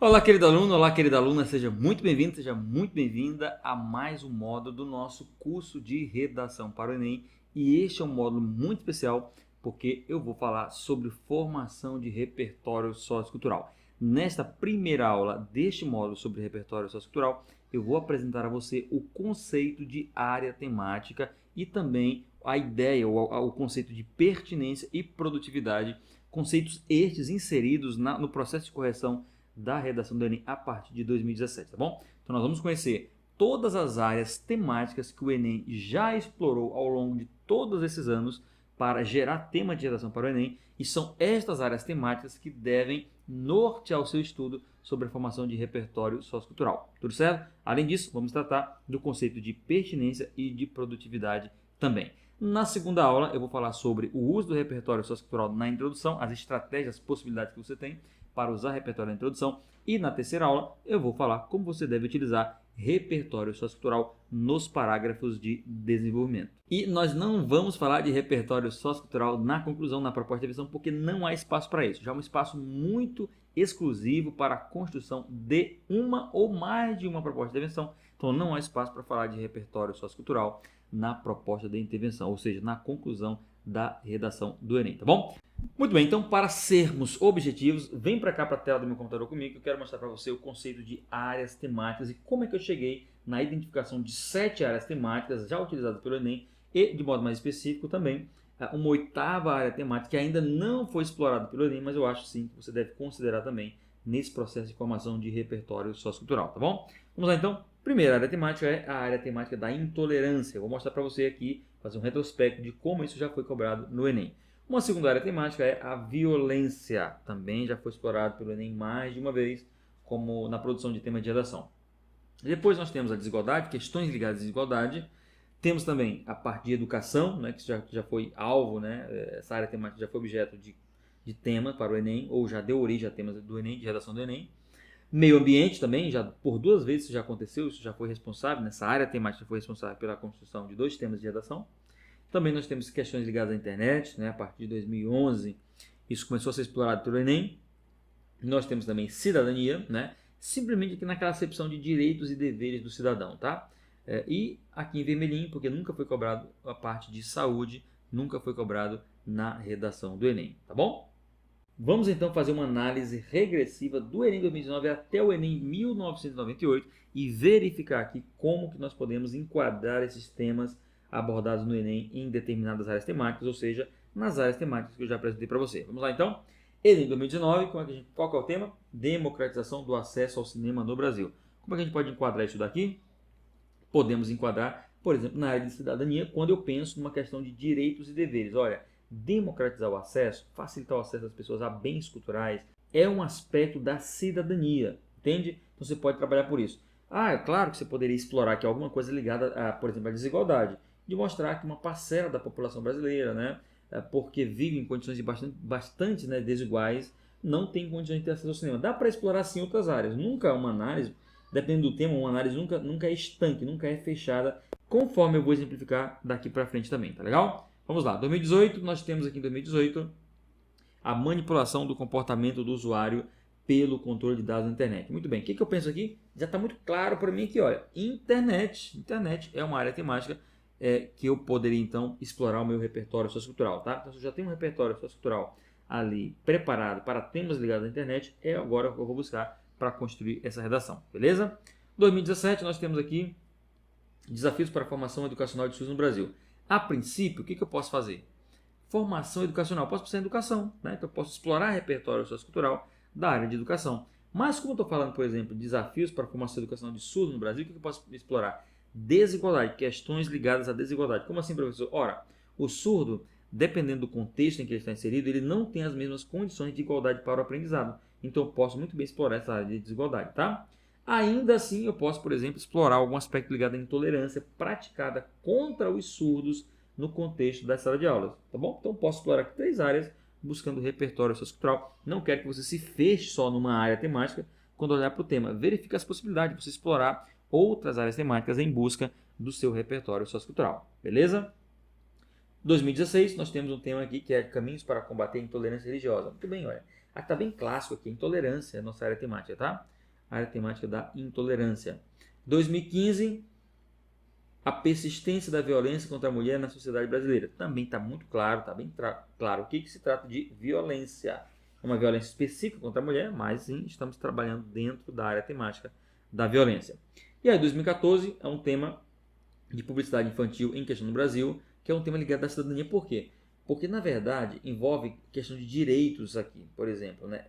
Olá, querido aluno, olá, querida aluna, seja muito bem-vindo, seja muito bem-vinda a mais um módulo do nosso curso de redação para o Enem. E este é um módulo muito especial porque eu vou falar sobre formação de repertório sociocultural. Nesta primeira aula deste módulo sobre repertório sociocultural, eu vou apresentar a você o conceito de área temática e também a ideia, o conceito de pertinência e produtividade, conceitos estes inseridos no processo de correção da redação do Enem a partir de 2017, tá bom? Então nós vamos conhecer todas as áreas temáticas que o Enem já explorou ao longo de todos esses anos para gerar tema de redação para o Enem, e são estas áreas temáticas que devem nortear o seu estudo sobre a formação de repertório sociocultural. Tudo certo? Além disso, vamos tratar do conceito de pertinência e de produtividade também. Na segunda aula, eu vou falar sobre o uso do repertório sociocultural na introdução, as estratégias, as possibilidades que você tem para usar repertório na introdução. E na terceira aula, eu vou falar como você deve utilizar repertório sociocultural nos parágrafos de desenvolvimento. E nós não vamos falar de repertório sociocultural na conclusão, na proposta de revisão, porque não há espaço para isso. Já é um espaço muito exclusivo para a construção de uma ou mais de uma proposta de intervenção. Então não há espaço para falar de repertório sociocultural na proposta de intervenção, ou seja, na conclusão da redação do Enem, tá bom? Muito bem, então para sermos objetivos, vem para cá para a tela do meu computador comigo, que eu quero mostrar para você o conceito de áreas temáticas e como é que eu cheguei na identificação de 7 áreas temáticas já utilizadas pelo Enem e, de modo mais específico também, uma oitava área temática que ainda não foi explorada pelo Enem, mas eu acho sim que você deve considerar também nesse processo de formação de repertório sociocultural, tá bom? Vamos lá então. Primeira área temática é a área temática da intolerância. Eu vou mostrar para você aqui, fazer um retrospecto de como isso já foi cobrado no Enem. Uma segunda área temática é a violência. Também já foi explorado pelo Enem mais de uma vez, como na produção de tema de redação. Depois nós temos a desigualdade, questões ligadas à desigualdade. Temos também a parte de educação, né, que já foi alvo, né, essa área temática já foi objeto de tema para o Enem, ou já deu origem a temas do Enem, de redação do Enem. Meio ambiente também, já por 2 vezes isso já aconteceu, isso já foi responsável, nessa área temática foi responsável pela construção de 2 temas de redação. Também nós temos questões ligadas à internet, né? A partir de 2011 isso começou a ser explorado pelo Enem. Nós temos também cidadania, né? Simplesmente aqui naquela acepção de direitos e deveres do cidadão, tá? E aqui em vermelhinho, porque nunca foi cobrado a parte de saúde, nunca foi cobrado na redação do Enem, tá bom? Vamos então fazer uma análise regressiva do Enem 2019 até o Enem 1998 e verificar aqui como que nós podemos enquadrar esses temas abordados no Enem em determinadas áreas temáticas, ou seja, nas áreas temáticas que eu já apresentei para você. Vamos lá então? Enem 2019, qual que é o tema? Democratização do acesso ao cinema no Brasil. Como é que a gente pode enquadrar isso daqui? Podemos enquadrar, por exemplo, na área de cidadania, quando eu penso numa questão de direitos e deveres. Olha, democratizar o acesso, facilitar o acesso das pessoas a bens culturais, é um aspecto da cidadania, entende? Então você pode trabalhar por isso. É claro que você poderia explorar aqui alguma coisa ligada, por exemplo, à desigualdade, de mostrar que uma parcela da população brasileira, né, porque vive em condições de bastante né, desiguais, não tem condições de ter acesso ao cinema. Dá para explorar sim outras áreas. Nunca uma análise, dependendo do tema, uma análise nunca é estanque, nunca é fechada, conforme eu vou exemplificar daqui para frente também, tá legal? Vamos lá, 2018, nós temos aqui em 2018 a manipulação do comportamento do usuário pelo controle de dados na internet. Muito bem, o que eu penso aqui? Já está muito claro para mim aqui, olha, internet é uma área temática que eu poderia então explorar o meu repertório sociocultural, tá? Então se eu já tenho um repertório sociocultural ali preparado para temas ligados à internet, é agora que eu vou buscar para construir essa redação, beleza? 2017 nós temos aqui desafios para a formação educacional de SUS no Brasil. A princípio, o que eu posso fazer? Formação educacional. Posso pensar em educação, né? Então eu posso explorar repertório sociocultural da área de educação. Mas como eu estou falando, por exemplo, desafios para a formação educacional de surdo no Brasil, o que eu posso explorar? Desigualdade, questões ligadas à desigualdade. Como assim, professor? Ora, o surdo, dependendo do contexto em que ele está inserido, ele não tem as mesmas condições de igualdade para o aprendizado. Então eu posso muito bem explorar essa área de desigualdade, tá? Ainda assim, eu posso, por exemplo, explorar algum aspecto ligado à intolerância praticada contra os surdos no contexto da sala de aulas, tá bom? Então, posso explorar aqui 3 áreas, buscando repertório sociocultural. Não quero que você se feche só numa área temática quando olhar para o tema. Verifique as possibilidades de você explorar outras áreas temáticas em busca do seu repertório sociocultural, beleza? 2016, nós temos um tema aqui que é caminhos para combater a intolerância religiosa. Muito bem, olha. Aqui está bem clássico aqui, intolerância, é a nossa área temática, tá? A área temática da intolerância. 2015, a persistência da violência contra a mulher na sociedade brasileira. Também está muito claro, está bem claro o que se trata de violência. É uma violência específica contra a mulher, mas sim, estamos trabalhando dentro da área temática da violência. E aí, 2014 é um tema de publicidade infantil em questão no Brasil, que é um tema ligado à cidadania. Por quê? Porque, na verdade, envolve questão de direitos aqui, por exemplo. Né?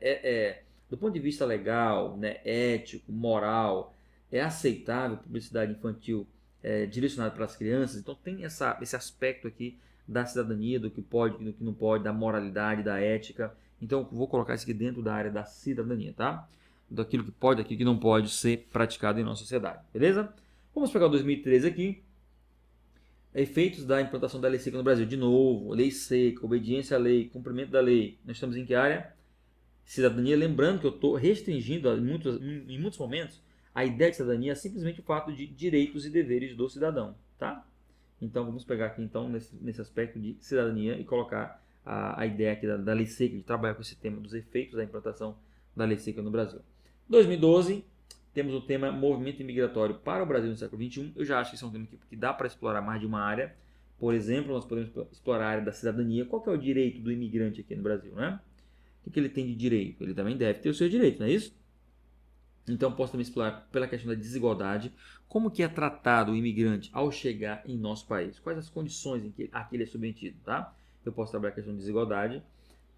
Do ponto de vista legal, né, ético, moral, é aceitável publicidade infantil direcionada para as crianças. Então, tem esse aspecto aqui da cidadania, do que pode, do que não pode, da moralidade, da ética. Então, vou colocar isso aqui dentro da área da cidadania, tá? Daquilo que pode, daquilo que não pode ser praticado em nossa sociedade, beleza? Vamos pegar o 2013 aqui. Efeitos da implantação da lei seca no Brasil. De novo, lei seca, obediência à lei, cumprimento da lei. Nós estamos em que área? Cidadania. Lembrando que eu estou restringindo em muitos momentos a ideia de cidadania é simplesmente o fato de direitos e deveres do cidadão, tá? Então vamos pegar aqui então nesse aspecto de cidadania e colocar a ideia aqui da lei seca, de trabalhar com esse tema dos efeitos da implantação da lei seca no Brasil. 2012, temos o tema movimento imigratório para o Brasil no século XXI. Eu já acho que isso é um tema que dá para explorar mais de uma área. Por exemplo, nós podemos explorar a área da cidadania. Qual que é o direito do imigrante aqui no Brasil, né? O que ele tem de direito? Ele também deve ter os seus direitos, não é isso? Então, posso também explorar pela questão da desigualdade, como que é tratado o imigrante ao chegar em nosso país, quais as condições em que ele é submetido, tá? Eu posso trabalhar a questão de desigualdade.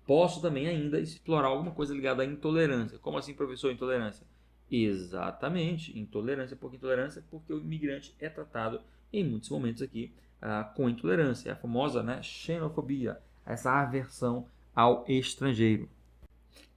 Posso também ainda explorar alguma coisa ligada à intolerância. Como assim, professor, intolerância? Exatamente, intolerância. Por que intolerância? Porque o imigrante é tratado em muitos momentos aqui com intolerância. É a famosa, né, xenofobia, essa aversão ao estrangeiro.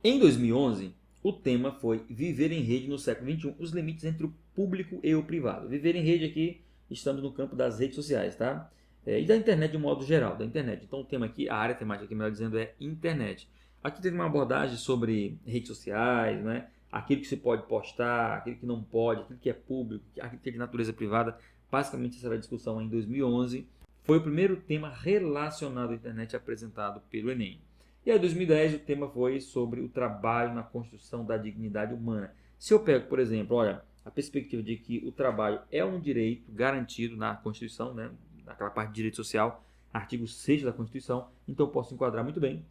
Em 2011, o tema foi Viver em Rede no século XXI, os limites entre o público e o privado. Viver em rede aqui, estamos no campo das redes sociais, tá? E da internet de um modo geral, da internet. Então o tema aqui, a área temática aqui, melhor dizendo, é internet. Aqui teve uma abordagem sobre redes sociais, né? Aquilo que se pode postar, aquilo que não pode, aquilo que é público, aquilo que é de natureza privada. Basicamente essa era a discussão em 2011. Foi o primeiro tema relacionado à internet apresentado pelo Enem. E aí, em 2010, o tema foi sobre o trabalho na construção da dignidade humana. Se eu pego, por exemplo, olha, a perspectiva de que o trabalho é um direito garantido na Constituição, né, naquela parte de direito social, artigo 6 da Constituição, então eu posso enquadrar muito bem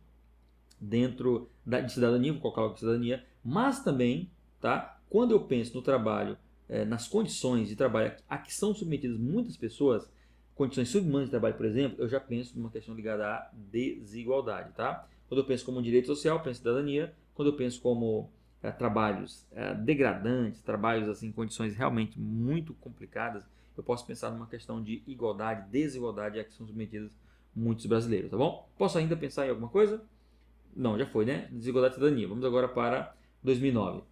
dentro de cidadania, vou colocar logo cidadania, mas também, tá, quando eu penso no trabalho, nas condições de trabalho a que são submetidas muitas pessoas, condições subhumanas de trabalho, por exemplo, eu já penso numa questão ligada à desigualdade, tá? Quando eu penso como um direito social, eu penso em cidadania. Quando eu penso como trabalhos degradantes, trabalhos assim, em condições realmente muito complicadas, eu posso pensar numa questão de igualdade, desigualdade a que são submetidos muitos brasileiros, tá bom? Posso ainda pensar em alguma coisa? Não, já foi, né? Desigualdade e cidadania. Vamos agora para 2009.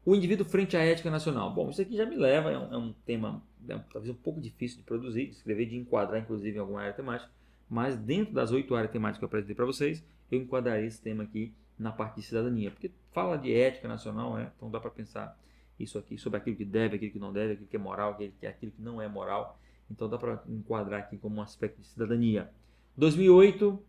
O indivíduo frente à ética nacional. Bom, isso aqui já me leva, é um tema talvez um pouco difícil de produzir, de escrever, de enquadrar, inclusive, em alguma área temática. Mas dentro das 8 áreas temáticas que eu apresentei para vocês, eu enquadrarei esse tema aqui na parte de cidadania. Porque fala de ética nacional, né? Então dá para pensar isso aqui sobre aquilo que deve, aquilo que não deve, aquilo que é moral, aquilo que não é moral. Então dá para enquadrar aqui como um aspecto de cidadania. 2008,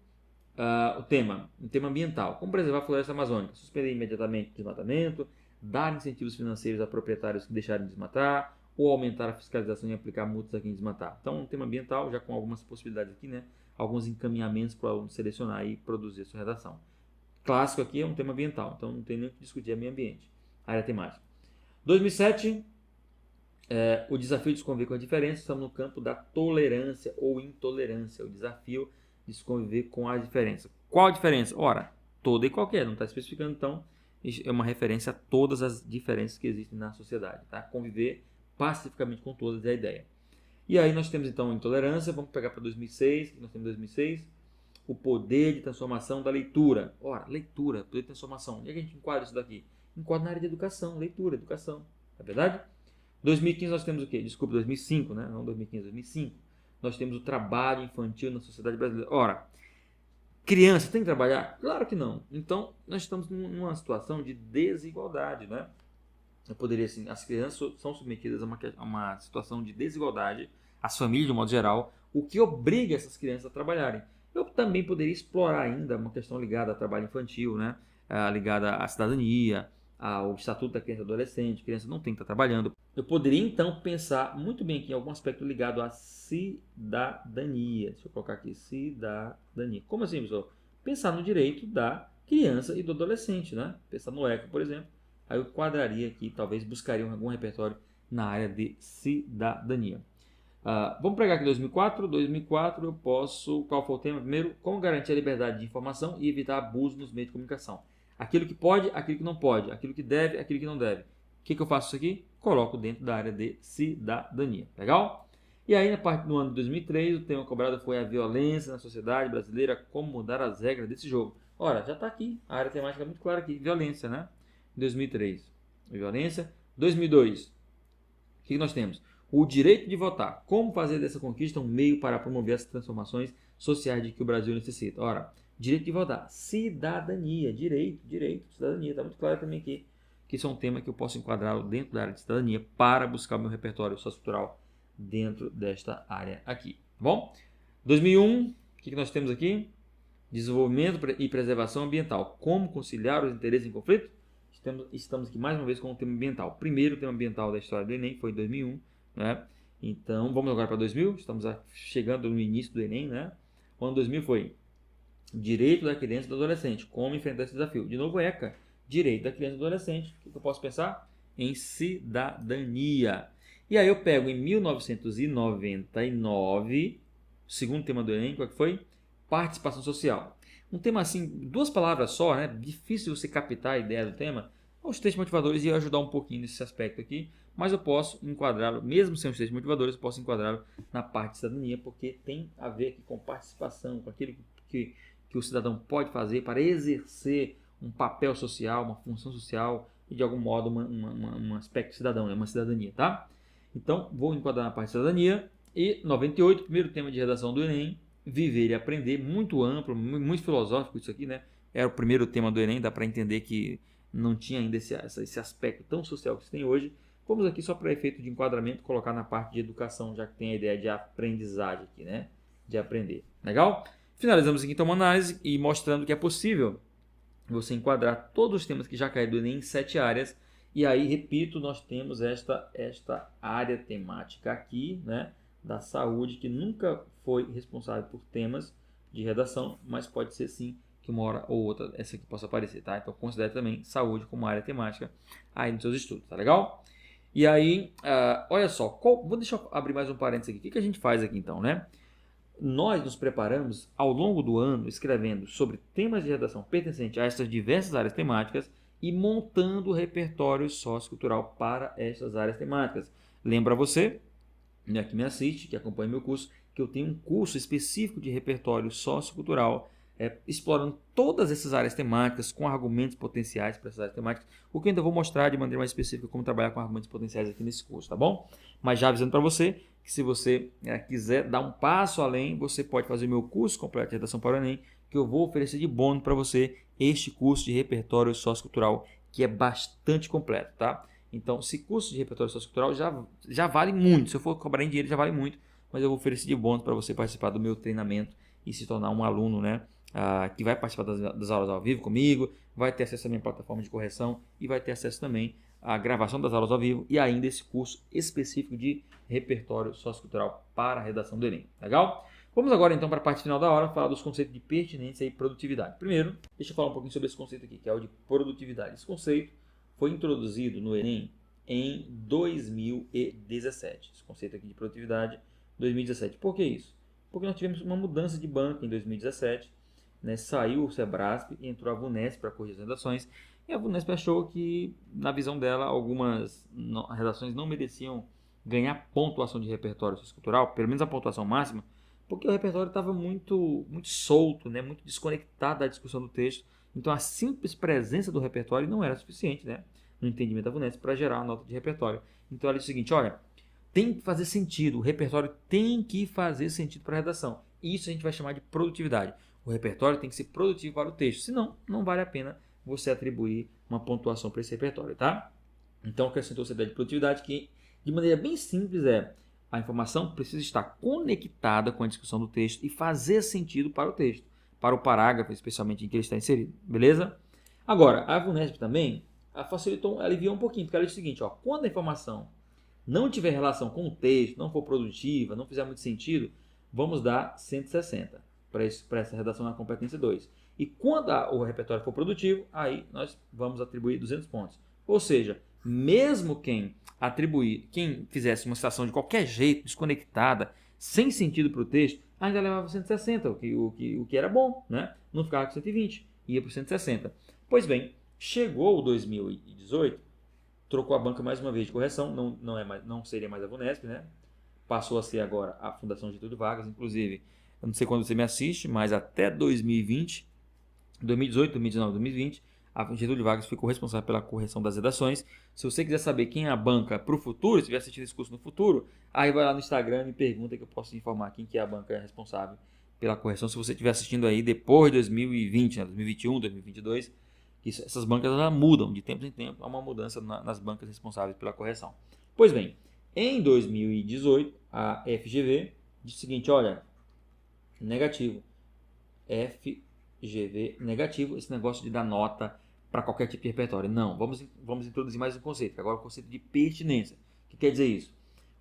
o tema ambiental. Como preservar a floresta amazônica? Suspender imediatamente o desmatamento, dar incentivos financeiros a proprietários que deixarem de desmatar, ou aumentar a fiscalização e aplicar multas a quem desmatar. Então, um tema ambiental, já com algumas possibilidades aqui, né? Alguns encaminhamentos para o aluno selecionar e produzir a sua redação. Clássico aqui é um tema ambiental, então não tem nem o que discutir, é meio ambiente, área temática. 2007, o desafio de se conviver com a diferença, estamos no campo da tolerância ou intolerância, o desafio de se conviver com a diferença. Qual a diferença? Ora, toda e qualquer, não está especificando, então é uma referência a todas as diferenças que existem na sociedade, tá? Conviver pacificamente com todas é a ideia. E aí nós temos então intolerância, vamos pegar para 2006, nós temos 2006, o poder de transformação da leitura. Ora, leitura, poder de transformação. E a gente enquadra isso daqui? Enquadra na área de educação, leitura, educação, é verdade? 2015 nós temos o quê? Desculpa, 2005, né? Não 2015, 2005. Nós temos o trabalho infantil na sociedade brasileira. Ora, criança tem que trabalhar? Claro que não. Então, nós estamos numa situação de desigualdade, né? Eu poderia, assim, as crianças são submetidas a uma situação de desigualdade, as famílias de um modo geral, o que obriga essas crianças a trabalharem. Eu também poderia explorar ainda uma questão ligada ao trabalho infantil, né? ligada à cidadania, ao Estatuto da Criança e do Adolescente, criança não tem que estar trabalhando. Eu poderia então pensar muito bem aqui em algum aspecto ligado à cidadania. Deixa eu colocar aqui, cidadania. Como assim, pessoal? Pensar no direito da criança e do adolescente, né? Pensar no ECA, por exemplo. Aí eu quadraria aqui, talvez buscaria algum repertório na área de cidadania. Vamos pegar aqui 2004. 2004 eu posso... Qual foi o tema? Primeiro, como garantir a liberdade de informação e evitar abuso nos meios de comunicação. Aquilo que pode, aquilo que não pode. Aquilo que deve, aquilo que não deve. O que eu faço isso aqui? Coloco dentro da área de cidadania. Legal? E aí, na parte do ano de 2003, o tema cobrado foi a violência na sociedade brasileira, como mudar as regras desse jogo. Ora, já está aqui. A área temática é muito clara aqui. Violência, né? 2003. Violência. 2002. O que nós temos? O direito de votar. Como fazer dessa conquista um meio para promover as transformações sociais de que o Brasil necessita? Ora, direito de votar. Cidadania. Direito. Cidadania. Está muito claro também aqui que isso é um tema que eu posso enquadrar dentro da área de cidadania para buscar o meu repertório sociocultural dentro desta área aqui. Bom? 2001. O que nós temos aqui? Desenvolvimento e preservação ambiental. Como conciliar os interesses em conflito? Estamos aqui mais uma vez com o tema ambiental. Primeiro tema ambiental da história do Enem foi em 2001. Né? Então, vamos agora para 2000. Estamos chegando no início do Enem. Né? O ano 2000 foi direito da criança e do adolescente. Como enfrentar esse desafio? De novo, ECA. Direito da criança e do adolescente. O que eu posso pensar? Em cidadania. E aí eu pego em 1999, segundo tema do Enem, qual que foi? Participação social. Um tema assim, duas palavras só, né? Difícil você captar a ideia do tema. Os textos motivadores iam ajudar um pouquinho nesse aspecto aqui, mas eu posso enquadrá-lo, mesmo sem os textos motivadores, eu posso enquadrá-lo na parte de cidadania, porque tem a ver aqui com participação, com aquilo que o cidadão pode fazer para exercer um papel social, uma função social e de algum modo um aspecto cidadão, uma cidadania, tá? Então, vou enquadrar na parte de cidadania. E 98, primeiro tema de redação do Enem, viver e aprender, muito amplo, muito filosófico isso aqui, né? Era o primeiro tema do Enem, dá para entender que não tinha ainda esse aspecto tão social que se tem hoje. Vamos aqui só para efeito de enquadramento colocar na parte de educação, já que tem a ideia de aprendizagem aqui, né? De aprender. Legal? Finalizamos aqui então uma análise e mostrando que é possível você enquadrar todos os temas que já caíram do Enem em 7 áreas. E aí, repito, nós temos esta área temática aqui, né? Da saúde, que nunca foi responsável por temas de redação, mas pode ser sim que uma hora ou outra essa aqui possa aparecer, tá? Então considere também saúde como área temática aí nos seus estudos, tá legal? E aí, olha só, deixa eu abrir mais um parênteses aqui. O que a gente faz aqui então, né? Nós nos preparamos ao longo do ano escrevendo sobre temas de redação pertencentes a essas diversas áreas temáticas e montando o repertório sociocultural para essas áreas temáticas. Lembra você, né, que me assiste, que acompanha meu curso, que eu tenho um curso específico de repertório sociocultural, explorando todas essas áreas temáticas com argumentos potenciais para essas áreas temáticas, o que eu ainda vou mostrar de maneira mais específica como trabalhar com argumentos potenciais aqui nesse curso, tá bom? Mas já avisando para você que se você quiser dar um passo além, você pode fazer o meu curso completo de redação para o Enem, que eu vou oferecer de bônus para você este curso de repertório sociocultural, que é bastante completo, tá? Então, esse curso de repertório sociocultural já vale muito. Se eu for cobrar em dinheiro, já vale muito. Mas eu vou oferecer de bônus para você participar do meu treinamento e se tornar um aluno, né? Que vai participar das aulas ao vivo comigo, vai ter acesso à minha plataforma de correção e vai ter acesso também à gravação das aulas ao vivo e ainda esse curso específico de repertório sociocultural para a redação do Enem. Legal? Vamos agora então para a parte final da aula, falar dos conceitos de pertinência e produtividade. Primeiro, deixa eu falar um pouquinho sobre esse conceito aqui, que é o de produtividade. Esse conceito foi introduzido no Enem em 2017. Esse conceito aqui de produtividade, 2017. Por que isso? Porque nós tivemos uma mudança de banco em 2017, né? Saiu o Sebrasp e entrou a VUNESP para corrigir as redações. E a VUNESP achou que, na visão dela, algumas redações não mereciam ganhar pontuação de repertório sociocultural, pelo menos a pontuação máxima, porque o repertório estava muito solto, né? Muito desconectado da discussão do texto. Então, a simples presença do repertório não era suficiente, né, no entendimento da VUNESP para gerar a nota de repertório. Então, ela disse o seguinte, olha, tem que fazer sentido, o repertório tem que fazer sentido para a redação. Isso a gente vai chamar de produtividade. O repertório tem que ser produtivo para o texto, senão não vale a pena você atribuir uma pontuação para esse repertório, tá? Então, acrescentou-se a ideia de produtividade que, de maneira bem simples, a informação precisa estar conectada com a discussão do texto e fazer sentido para o texto, para o parágrafo, especialmente em que ele está inserido, beleza? Agora, a VUNESP também facilitou, aliviou um pouquinho, porque ela diz o seguinte, ó, quando a informação não tiver relação com o texto, não for produtiva, não fizer muito sentido, vamos dar 160 para essa redação na competência 2. E quando o repertório for produtivo, aí nós vamos atribuir 200 pontos. Ou seja, mesmo quem fizesse uma citação de qualquer jeito, desconectada, sem sentido para o texto, ainda levava 160, o que era bom, né? Não ficava com 120, ia para 160. Pois bem, chegou o 2018, trocou a banca mais uma vez de correção, não seria mais a VUNESP, né? Passou a ser agora a Fundação Getúlio Vargas, inclusive, eu não sei quando você me assiste, mas até 2020, 2018, 2019, 2020, a Getúlio Vargas ficou responsável pela correção das redações. Se você quiser saber quem é a banca para o futuro, se estiver assistindo esse curso no futuro, aí vai lá no Instagram e me pergunta que eu posso informar quem que é a banca responsável pela correção. Se você estiver assistindo aí depois de 2020, né, 2021, 2022, essas bancas elas mudam de tempo em tempo, há uma mudança nas bancas responsáveis pela correção. Pois bem, em 2018, a FGV disse o seguinte, olha, negativo, FGV negativo, esse negócio de dar nota para qualquer tipo de repertório. Não, vamos introduzir mais um conceito, que agora é o conceito de pertinência. O que quer dizer isso?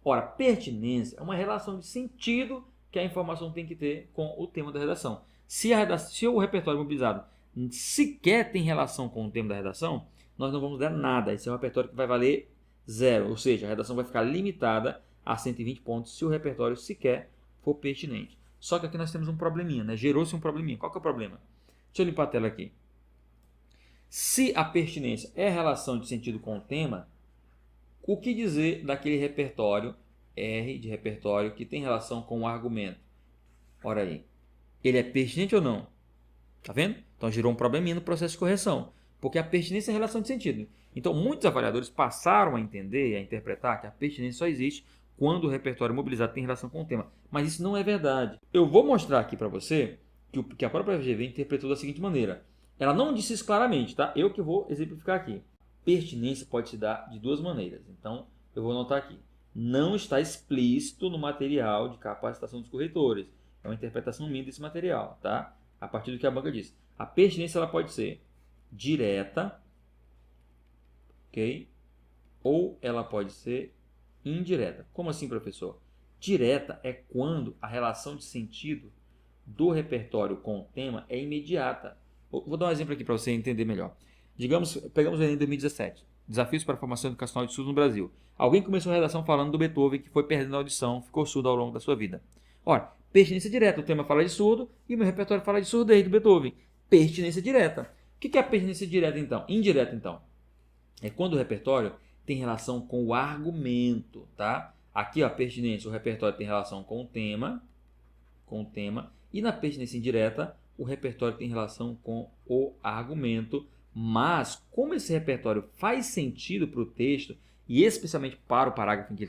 Ora, pertinência é uma relação de sentido que a informação tem que ter com o tema da redação. Se o repertório mobilizado sequer tem relação com o tema da redação, nós não vamos dar nada. Esse é um repertório que vai valer 0, ou seja, a redação vai ficar limitada a 120 pontos se o repertório sequer for pertinente. Só que aqui nós temos um probleminha, né? Gerou-se um probleminha. Qual que é o problema? Deixa eu limpar a tela aqui. Se a pertinência é relação de sentido com o tema, o que dizer daquele repertório, R de repertório, que tem relação com o argumento? Ora aí, ele é pertinente ou não? Tá vendo? Então gerou um probleminha no processo de correção, porque a pertinência é relação de sentido. Então muitos avaliadores passaram a entender e a interpretar que a pertinência só existe quando o repertório mobilizado tem relação com o tema. Mas isso não é verdade. Eu vou mostrar aqui para você que a própria FGV interpretou da seguinte maneira. Ela não disse isso claramente, tá? Eu que vou exemplificar aqui. Pertinência pode se dar de duas maneiras. Então, eu vou anotar aqui. Não está explícito no material de capacitação dos corretores. É uma interpretação minha desse material, tá? A partir do que a banca diz. A pertinência ela pode ser direta, ok? Ou ela pode ser indireta. Como assim, professor? Direta é quando a relação de sentido do repertório com o tema é imediata. Vou dar um exemplo aqui para você entender melhor. Digamos, pegamos o Enem 2017. Desafios para a formação educacional de surdos no Brasil. Alguém começou a redação falando do Beethoven, que foi perdendo a audição, ficou surdo ao longo da sua vida. Ora, pertinência direta. O tema fala de surdo e o meu repertório fala de surdez do Beethoven. Pertinência direta. O que é a pertinência direta, então? Indireta, então. É quando o repertório tem relação com o argumento, tá? Aqui, ó, a pertinência, o repertório tem relação com o tema, e na pertinência indireta, o repertório tem relação com o argumento, mas como esse repertório faz sentido para o texto, e especialmente para o parágrafo em que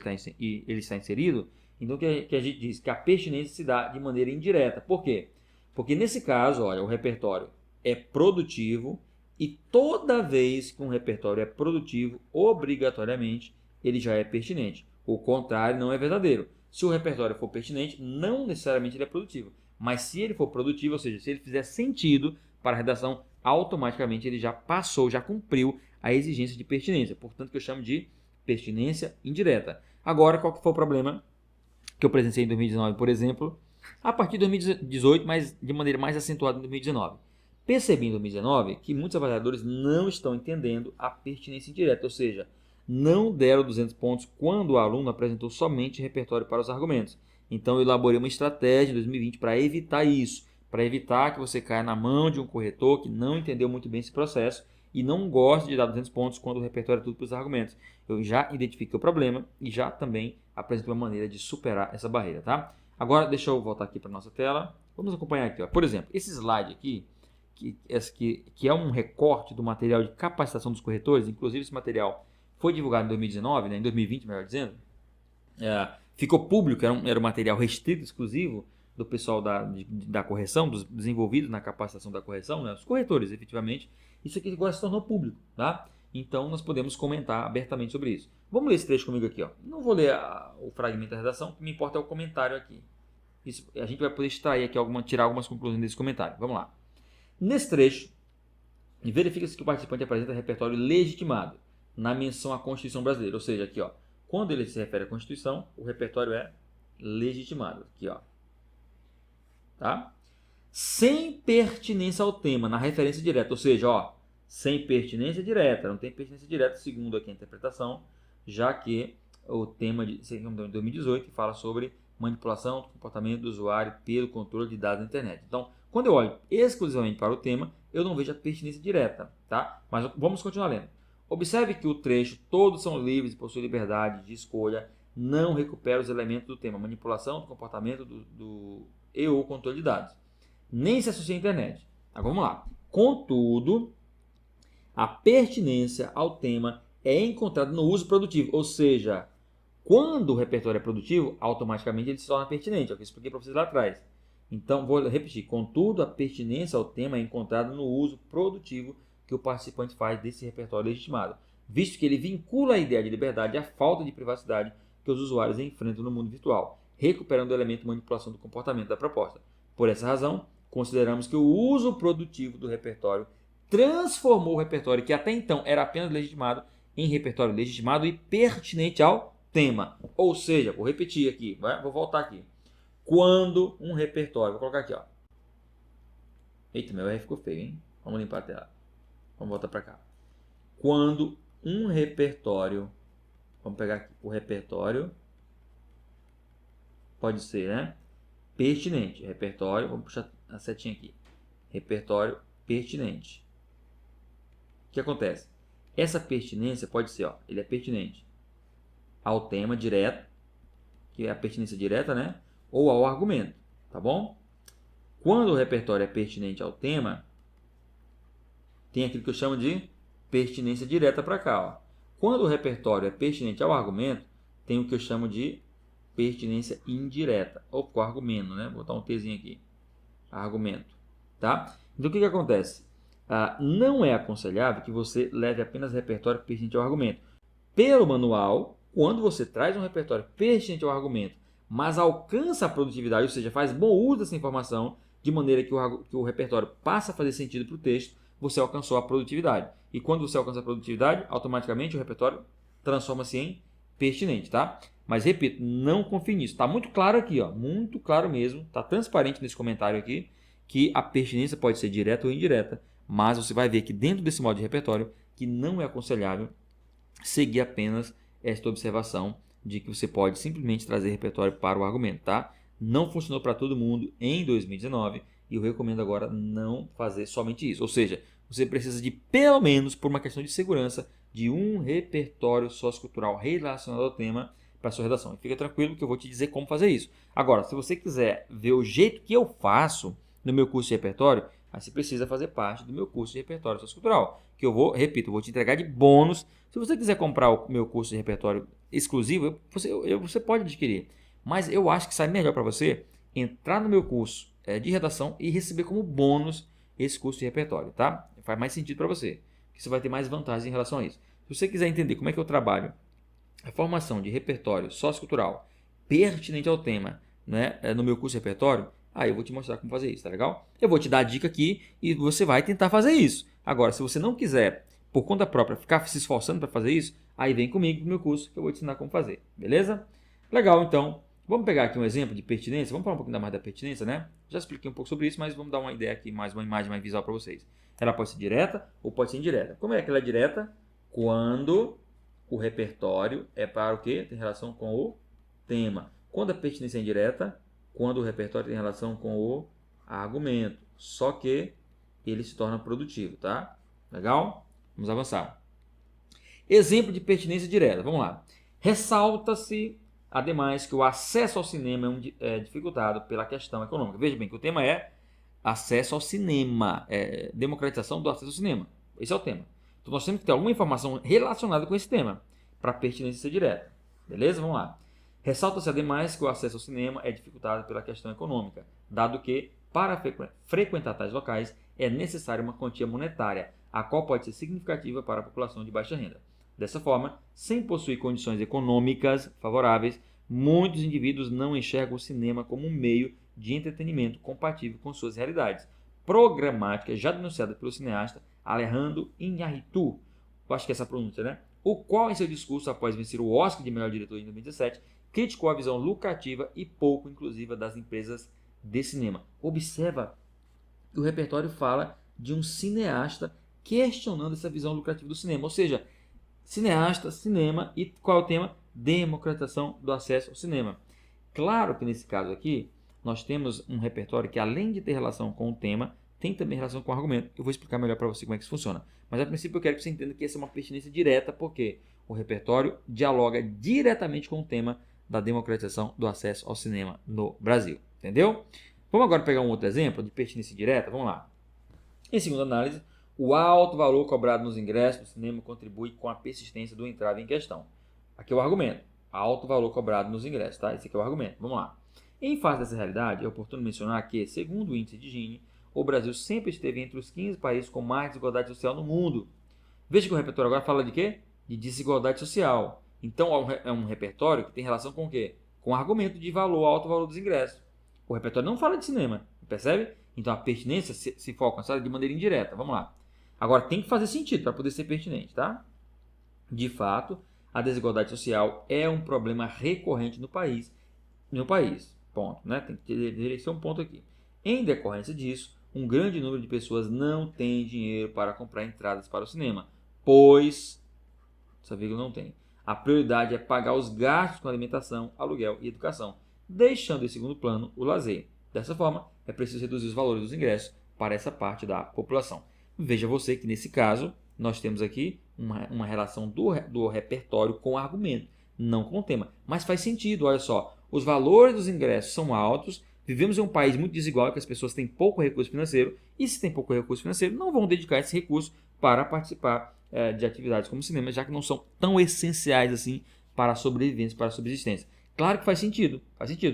ele está inserido, então que a gente diz que a pertinência se dá de maneira indireta. Por quê? Porque nesse caso, olha, o repertório é produtivo, e toda vez que um repertório é produtivo, obrigatoriamente, ele já é pertinente. O contrário não é verdadeiro. Se o repertório for pertinente, não necessariamente ele é produtivo. Mas se ele for produtivo, ou seja, se ele fizer sentido para a redação, automaticamente ele já passou, já cumpriu a exigência de pertinência. Portanto, que eu chamo de pertinência indireta. Agora, qual que foi o problema que eu presenciei em 2019, por exemplo, a partir de 2018, mas de maneira mais acentuada em 2019? Percebi em 2019 que muitos avaliadores não estão entendendo a pertinência indireta, ou seja, não deram 200 pontos quando o aluno apresentou somente repertório para os argumentos. Então eu elaborei uma estratégia em 2020 para evitar isso, para evitar que você caia na mão de um corretor que não entendeu muito bem esse processo e não gosta de dar 200 pontos quando o repertório é tudo para os argumentos. Eu já identifiquei o problema e já também apresentei uma maneira de superar essa barreira, tá? Agora deixa eu voltar aqui para a nossa tela. Vamos acompanhar aqui, ó. Por exemplo, esse slide aqui, que é um recorte do material de capacitação dos corretores, inclusive esse material foi divulgado em 2019, né, em 2020, melhor dizendo, ficou público, era um material restrito, exclusivo do pessoal da correção, dos desenvolvidos na capacitação da correção, né, os corretores, efetivamente. Isso aqui agora se tornou público, tá? Então nós podemos comentar abertamente sobre isso. Vamos ler esse trecho comigo aqui, ó. Não vou ler o fragmento da redação, o que me importa é o comentário aqui. Isso, a gente vai poder extrair aqui tirar algumas conclusões desse comentário. Vamos lá. Nesse trecho, E verifica-se que o participante apresenta repertório legitimado na menção à Constituição brasileira. Ou seja, aqui, ó, quando ele se refere à Constituição, o repertório é legitimado. Aqui, ó. Tá? Sem pertinência ao tema, na referência direta. Ou seja, ó, sem pertinência direta. Não tem pertinência direta, segundo aqui a interpretação, já que o tema de 2018 fala sobre manipulação do comportamento do usuário pelo controle de dados na internet. Então, quando eu olho exclusivamente para o tema, eu não vejo a pertinência direta, tá? Mas vamos continuar lendo. Observe que o trecho todos são livres e possuem liberdade de escolha, não recupera os elementos do tema manipulação do comportamento e ou controle de dados, nem se associa à internet. Agora vamos lá. Contudo, a pertinência ao tema é encontrada no uso produtivo, ou seja, quando o repertório é produtivo, automaticamente ele se torna pertinente, é o que eu expliquei para vocês lá atrás. Então, vou repetir. Contudo, a pertinência ao tema é encontrada no uso produtivo que o participante faz desse repertório legitimado, visto que ele vincula a ideia de liberdade à falta de privacidade que os usuários enfrentam no mundo virtual, recuperando o elemento manipulação do comportamento da proposta. Por essa razão, consideramos que o uso produtivo do repertório transformou o repertório, que até então era apenas legitimado, em repertório legitimado e pertinente ao tema. Ou seja, vou repetir aqui, vou voltar aqui. Quando um repertório, vou colocar aqui, ó. Eita, meu R ficou feio, hein? Vamos limpar a tela. Vamos voltar para cá. Quando um repertório, vamos pegar aqui, o repertório pode ser, né? Pertinente. Repertório, vamos puxar a setinha aqui. Repertório pertinente. O que acontece? Essa pertinência pode ser, ó, ele é pertinente ao tema direto, que é a pertinência direta, né? Ou ao argumento, tá bom? Quando o repertório é pertinente ao tema, tem aquilo que eu chamo de pertinência direta para cá, ó. Quando o repertório é pertinente ao argumento, tem o que eu chamo de pertinência indireta, ou com argumento, né? Vou botar um Tzinho aqui. Argumento, tá? Então, o que acontece? Não é aconselhável que você leve apenas repertório pertinente ao argumento. Pelo manual, quando você traz um repertório pertinente ao argumento, mas alcança a produtividade, ou seja, faz bom uso dessa informação, de maneira que o repertório passa a fazer sentido para o texto, você alcançou a produtividade. E quando você alcança a produtividade, automaticamente o repertório transforma-se em pertinente, tá? Mas repito, não confie nisso. Está muito claro aqui, ó, muito claro mesmo, está transparente nesse comentário aqui, que a pertinência pode ser direta ou indireta, mas você vai ver que dentro desse modo de repertório, que não é aconselhável seguir apenas esta observação de que você pode simplesmente trazer repertório para o argumento, tá? Não funcionou para todo mundo em 2019 e eu recomendo agora não fazer somente isso. Ou seja, você precisa de pelo menos, por uma questão de segurança, de um repertório sociocultural relacionado ao tema para a sua redação. E fica tranquilo que eu vou te dizer como fazer isso. Agora, se você quiser ver o jeito que eu faço no meu curso de repertório, aí você precisa fazer parte do meu curso de repertório sociocultural, que eu vou, repito, vou te entregar de bônus. Se você quiser comprar o meu curso de repertório exclusivo, você pode adquirir. Mas eu acho que sai melhor para você entrar no meu curso de redação e receber como bônus esse curso de repertório, tá? Faz mais sentido para você, porque você vai ter mais vantagens em relação a isso. Se você quiser entender como é que eu trabalho a formação de repertório sociocultural pertinente ao tema, né, no meu curso de repertório, aí eu vou te mostrar como fazer isso, tá legal? Eu vou te dar a dica aqui e você vai tentar fazer isso. Agora, se você não quiser, por conta própria, ficar se esforçando para fazer isso, aí vem comigo no meu curso que eu vou te ensinar como fazer, beleza? Legal, então. Vamos pegar aqui um exemplo de pertinência. Vamos falar um pouquinho mais da pertinência, né? Já expliquei um pouco sobre isso, mas vamos dar uma ideia aqui, mais uma imagem mais visual para vocês. Ela pode ser direta ou pode ser indireta. Como é que ela é direta? Quando o repertório é para o quê? Tem relação com o tema. Quando a pertinência é indireta, quando o repertório tem relação com o argumento. Só que ele se torna produtivo, tá? Legal? Vamos avançar. Exemplo de pertinência direta. Vamos lá. Ressalta-se, ademais, que o acesso ao cinema é dificultado pela questão econômica. Veja bem que o tema é acesso ao cinema, democratização do acesso ao cinema. Esse é o tema. Então nós temos que ter alguma informação relacionada com esse tema para pertinência ser direta. Beleza? Vamos lá. Ressalta-se, ademais, que o acesso ao cinema é dificultado pela questão econômica, dado que, para frequentar tais locais, é necessária uma quantia monetária, a qual pode ser significativa para a população de baixa renda. Dessa forma, sem possuir condições econômicas favoráveis, muitos indivíduos não enxergam o cinema como um meio de entretenimento compatível com suas realidades programáticas já denunciada pelo cineasta Alejandro Iñárritu, eu acho que é essa a pronúncia, né? O qual, em seu discurso após vencer o Oscar de melhor diretor em 2017, criticou a visão lucrativa e pouco inclusiva das empresas de cinema. Observa que o repertório fala de um cineasta questionando essa visão lucrativa do cinema, ou seja, cineasta, cinema e qual é o tema? Democratização do acesso ao cinema. Claro que nesse caso aqui, nós temos um repertório que, além de ter relação com o tema, tem também relação com o argumento. Eu vou explicar melhor para você como é que isso funciona. Mas, a princípio, eu quero que você entenda que essa é uma pertinência direta, porque o repertório dialoga diretamente com o tema da democratização do acesso ao cinema no Brasil. Entendeu? Vamos agora pegar um outro exemplo de pertinência direta? Vamos lá. Em segunda análise, o alto valor cobrado nos ingressos do cinema contribui com a persistência do entrave em questão. Aqui é o argumento. Alto valor cobrado nos ingressos, tá? Esse aqui é o argumento. Vamos lá. Em face dessa realidade, é oportuno mencionar que, segundo o índice de Gini, o Brasil sempre esteve entre os 15 países com mais desigualdade social no mundo. Veja que o repertório agora fala de quê? De desigualdade social. Então, é um repertório que tem relação com o quê? Com o argumento de valor, alto valor dos ingressos. O repertório não fala de cinema, percebe? Então, a pertinência se foca sabe, de maneira indireta. Vamos lá. Agora, tem que fazer sentido para poder ser pertinente, tá? De fato, a desigualdade social é um problema recorrente no país. Ponto, né? Tem que ser um ponto aqui. Em decorrência disso, um grande número de pessoas não tem dinheiro para comprar entradas para o cinema, pois, essa vírgula não tem, a prioridade é pagar os gastos com alimentação, aluguel e educação, deixando em segundo plano o lazer. Dessa forma, é preciso reduzir os valores dos ingressos para essa parte da população. Veja você que nesse caso, nós temos aqui uma relação do repertório com o argumento, não com o tema. Mas faz sentido, olha só, os valores dos ingressos são altos, vivemos em um país muito desigual, que as pessoas têm pouco recurso financeiro, e se tem pouco recurso financeiro, não vão dedicar esse recurso para participar de atividades como cinema, já que não são tão essenciais assim para a sobrevivência, para a subsistência. Claro que faz sentido,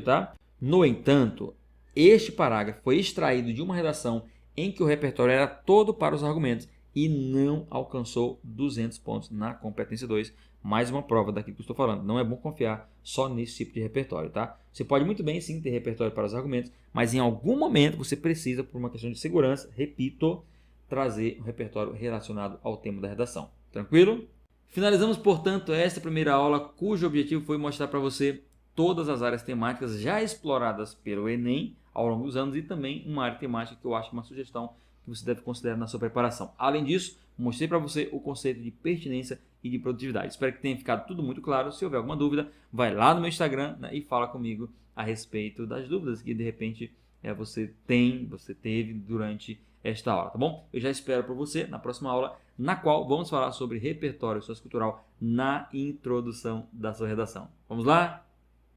tá? No entanto, este parágrafo foi extraído de uma redação em que o repertório era todo para os argumentos e não alcançou 200 pontos na competência 2. Mais uma prova daquilo que eu estou falando. Não é bom confiar só nesse tipo de repertório, tá? Você pode muito bem sim ter repertório para os argumentos, mas em algum momento você precisa, por uma questão de segurança, repito, trazer um repertório relacionado ao tema da redação. Tranquilo? Finalizamos, portanto, esta primeira aula, cujo objetivo foi mostrar para você todas as áreas temáticas já exploradas pelo Enem ao longo dos anos e também uma área temática que eu acho uma sugestão que você deve considerar na sua preparação. Além disso, mostrei para você o conceito de pertinência e de produtividade. Espero que tenha ficado tudo muito claro. Se houver alguma dúvida, vai lá no meu Instagram, né, e fala comigo a respeito das dúvidas que de repente você teve durante esta aula, tá bom? Eu já espero por você na próxima aula, na qual vamos falar sobre repertório sociocultural na introdução da sua redação. Vamos lá?